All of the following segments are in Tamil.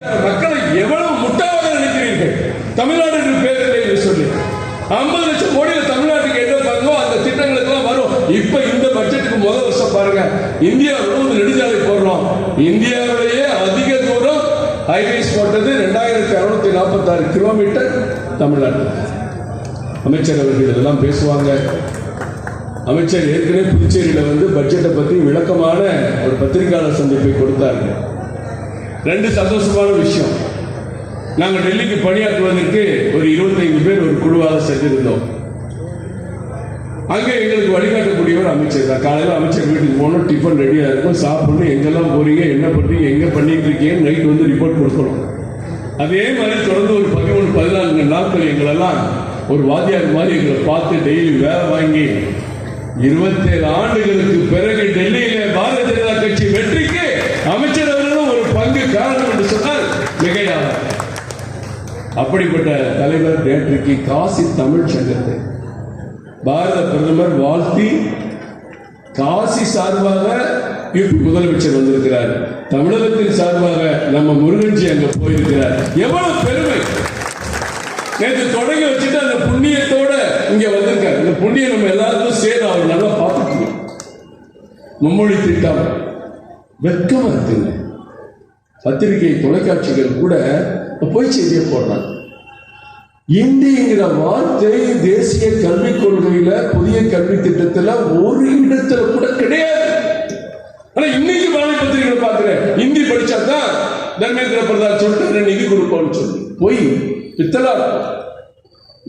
மக்களை எவ்வளவு முட்டாளாக நினைக்கிறீர்கள்? தமிழ்நாடு என்று பேர் இல்லை என்று சொல்லி 50 லட்சம் கோடியில் தமிழ்நாட்டுக்கு என்ன பங்கோ அந்த திட்டங்களுக்கு எல்லாம் வரும். இப்ப இந்த பட்ஜெட்டுக்கு முதல் வருஷம் பாருங்க, இந்தியா முழுவதும் நெடுஞ்சாலை போடுறோம். இந்தியாவிலேயே அதிக தூரம் ஹைவேஸ் போட்டது 2646 கிலோமீட்டர் தமிழ்நாடு. அமைச்சர் அவர்கள் இதெல்லாம் பேசுவாங்க. அமைச்சர் ஏற்கனவே புதுச்சேரியில பட்ஜெட்டை பத்தி விளக்கமான ஒரு பத்திரிகையாளர் சந்திப்பை கொடுத்தார்கள். 2 சந்தோஷமான விஷயம். நாங்கள் டெல்லிக்கு பணியாற்றுவதற்கு ஒரு 25 பேர் ஒரு குழுவாக சென்றிருந்தோம். அங்கே எங்களுக்கு வழிகாட்டக்கூடியவர் அமைச்சர் தான். காலையில் அமைச்சர் வீட்டுக்கு போகணும், டிஃபன் ரெடியா இருக்கும், சாப்பிடணும், எங்கெல்லாம் போறீங்க, என்ன பண்றீங்க, எங்க பண்ணிட்டு இருக்கீங்க, நைட் ரிப்போர்ட் கொடுக்கணும். அதே மாதிரி தொடர்ந்து ஒரு 13-14 நாட்கள் எங்களெல்லாம் ஒரு வாத்தியார் மாதிரி எங்களை பார்த்து டெய்லி வேலை வாங்கி 27 ஆண்டுகளுக்கு பிறகு டெல்லியிலே பாரதிய ஜனதா கட்சி வெற்றிக்கு அமைச்சர் அவர்களும் ஒரு பங்கு காரணம் என்று சொன்னால் மிகையாக. அப்படிப்பட்ட தலைவர் நேற்றைக்கு காசி தமிழ் சங்கத்தை பாரத பிரதமர் வாழ்த்தி காசி சார்பாக யூபி முதலமைச்சர் வந்திருக்கிறார். தமிழகத்தின் சார்பாக நம்ம முருகன்ஜி அங்க போயிருக்கிறார். எவ்வளவு பெருமை! நேற்று தொடங்கி வச்சுட்டு அந்த புண்ணியத்தோட இங்க வந்திருக்காரு. இந்த புண்ணியம் நம்ம எல்லாருக்கும் சேர்ந்து அவர் நல்லா பார்த்துக்கணும். மும்மொழி திட்டம் வெட்கமா இருக்குங்க. பத்திரிகை தொலைக்காட்சிகள் கூட பொய் செய்தியை போடுறாங்க. இந்திங்கிற வார்த்தை தேசிய கல்விக் கொள்கையில புதிய கல்வி திட்டத்துல ஒரு இடத்துல கூட கிடையாது. ஆனா இன்னைக்கு வாழை பத்திரிகைகளை பார்க்கிறேன், இந்தி படிச்சாதான் தர்மேந்திர பிரதான் சொல்லிட்டு நிதி கொடுப்போம்னு சொல்லி போய் பித்தலா.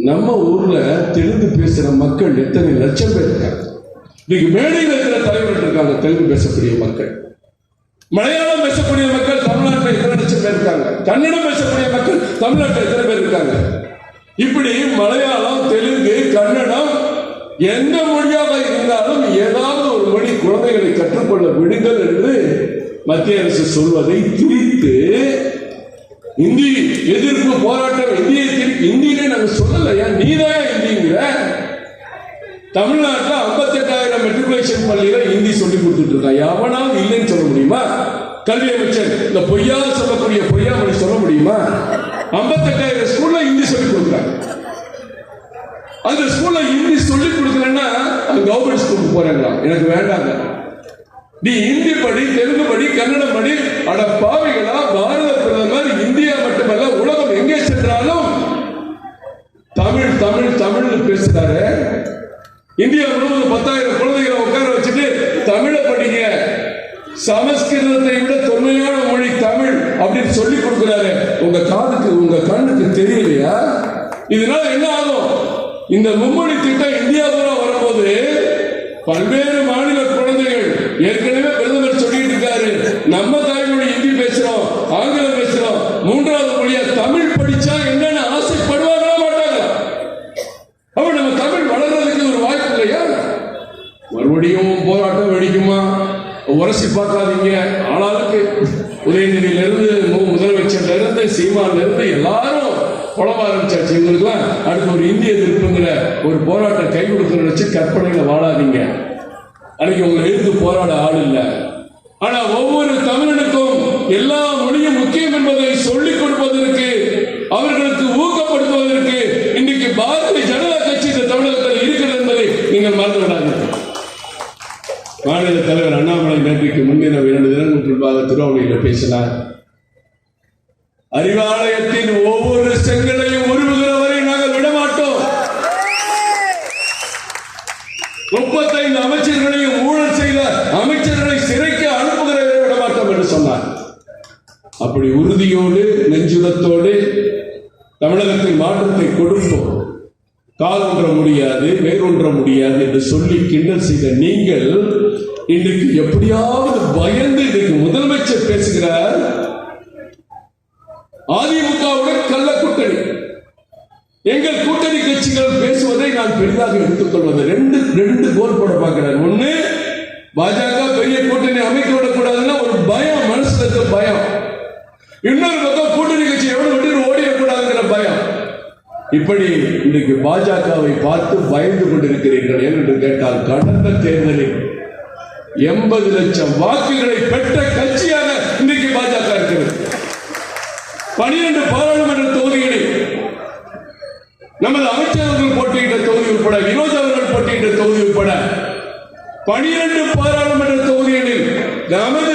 நம்ம ஊர்ல தெலுங்கு பேசுற மக்கள் எத்தனை லட்சம் பேர் இருக்காங்க. இன்னைக்கு மேடையில் இருக்கிற தலைவர்கள் இருக்காங்க தெலுங்கு பேசக்கூடிய மக்கள். மலையாளம் பேசக்கூடிய மக்கள் தமிழ்நாட்டில் எத்தனை லட்சம் பேர் இருக்காங்க. கன்னடம் பேசக்கூடிய மக்கள் தமிழ்நாட்டில் எத்தனை பேர் இருக்காங்க. இப்படி மலையாளம், தெலுங்கு, கன்னடம் எந்த மொழியாக இருந்தாலும் ஏதாவது ஒரு மொழி குழந்தைகளை கற்றுக்கொள்ள விடுங்கள் என்று மத்திய அரசு சொல்வதை திரித்து இந்தி எதிர்ப்பு போராட்டம், இந்தியிலே நாங்கள் சொல்லலையா, நீதான் இந்திங்கிற. தமிழ்நாட்டில் 58,000 மெட்ரிகுலேஷன் பள்ளியில இந்தி சொல்லி கொடுத்துட்டு இருக்காங்க. எவனாவது இல்லைன்னு சொல்ல முடியுமா? கல்வி அமைச்சர் இந்த பொய்யா சொல்லக்கூடிய பொய்யாமொழி சொல்ல முடியுமா? 58,000 ஸ்கூல்ல இந்தி சொல்லி கொடுக்குறாங்க. அந்த ஸ்கூல்ல இந்தி சொல்லி கொடுக்கலன்னா அது கவர்மெண்ட் ஸ்கூலுக்கு போறாங்களா? எனக்கு வேண்டாங்க. நீ இந்தி படி, தெலுங்கு படி, கன்னடம் படி. அட பாவிகளா, பாரத பிரதமர் இந்தியா மட்டுமல்ல உலகம் எங்கே சென்றாலும் தமிழ் தமிழ் தமிழ் பேசுறாரு. இந்தியா முழுவதும் 10,000 குழந்தைகளை உட்கார வச்சுட்டு தமிழை படிங்க, சமஸ்கிருதத்தை விட தொன்மையான மொழி தமிழ் அப்படின்னு சொல்லி கொடுக்கிறாரு. உங்க காதுக்கு உங்க கண்ணுக்கு தெரியலையா? இதனால என்ன ஆகும்? இந்த மும்மொழி திட்டம் இந்தியா பூரா வரும்போது பல்வேறு மாநில குழந்தைகள், ஏற்கனவே பிரதமர் சொல்லிட்டு இருக்காரு, நம்ம தாய்மொழி ஹிந்தி பேசுறோம், ஆங்கிலம் பேசுறோம், 3வது மொழியா தமிழ் படிச்சா என்னன்னு ஆசைப்படுவாங்களா மாட்டாங்க? அப்ப நம்ம தமிழ் வளர்றதுக்கு ஒரு வாய்ப்பு இல்லையா? மறுபடியும் போராட்டம் வெடிக்குமா? உரசி பார்க்காதீங்க. ஆளாளுக்கு உதயநிதியில இருந்து முதலமைச்சர்ல இருந்து சீமான்ல இருந்து எல்லாரும் புலம்ப ஆரம்பிச்சாச்சு. இவங்களுக்குலாம் அடுத்து ஒரு இந்திய எதிர்ப்புங்கிற ஒரு போராட்டம் கை கொடுக்க நினைச்சு கற்பனையில வாழாதீங்க. அன்னைக்கு உங்களை எதிர்த்து போராட ஆள் இல்லை. ஆனா ஒவ்வொரு தமிழனுக்கும் எல்லா மொழியும் முக்கியம் என்பதை சொல்லிக் கொடுப்பதற்கு, அவர்களுக்கு ஊக்கப்படுத்துவதற்கு இன்றைக்கு பாரதிய ஜனதா கட்சி இந்த தமிழகத்தில் இருக்கிறது என்பதை நீங்கள் மறந்து விடாதீர்கள். மாநில தலைவர் அண்ணாமலை நேற்றைக்கு முன்தினம் 2 தினங்களுக்கு முன்பாக திருவண்ணாமலையில் பேசினார். அறிவாலயத்தின் ஒவ்வொரு செங்கலையும் உருவுகிற வரை நாங்கள் விடமாட்டோம். 35 அமைச்சர்களையும் ஊழல் செய்த அமைச்சர்களை சிறைக்கு அனுப்புகிற விடமாட்டோம் என்று சொன்னார். அப்படி உறுதியோடு நெஞ்சுரத்தோடு தமிழகத்தின் மாற்றத்தை கொடுப்போம், கால் ஒன்ற முடியாது, வேறொன்ற முடியாது என்று சொல்லி கிண்டல் செய்த நீங்கள் இன்றைக்கு எப்படியாவது பயந்து இன்றைக்கு முதலமைச்சர் பேசுகிறார். அதிமுகவுடன் கள்ள கூட்டணி, எங்கள் கூட்டணி கட்சிகள் பேசுவதை நான் பெரிதாக எடுத்துக் கொள்வது. ரெண்டு கோல் போட பார்க்கிறார். ஒண்ணு, பாஜக பெரிய கூட்டணி அமைக்க விடக்கூடாதுன்னா ஒரு பயம், மனசுல இருக்க பயம். இன்னொரு பக்கம் கூட்டணி கட்சி எவ்வளவு விட்டு ஓடிடக்கூடாதுங்கிற பயம். இப்படி இன்றைக்கு பாஜகவை பார்த்து பயந்து கொண்டிருக்கிறீர்கள் என்று கேட்டால், கடந்த தேர்தலில் 80 லட்சம் வாக்குகளை பெற்ற கட்சியாக இன்றைக்கு பாஜக இருக்கிறது. 12 பாராளுமன்ற தொகுதிகளில் நமது அமைச்சர்கள் போட்டியிட்ட தொகுதி உட்பட, வினோத் அவர்கள் போட்டியிட்ட தொகுதி உட்பட 12 பாராளுமன்ற தொகுதிகளில் நமது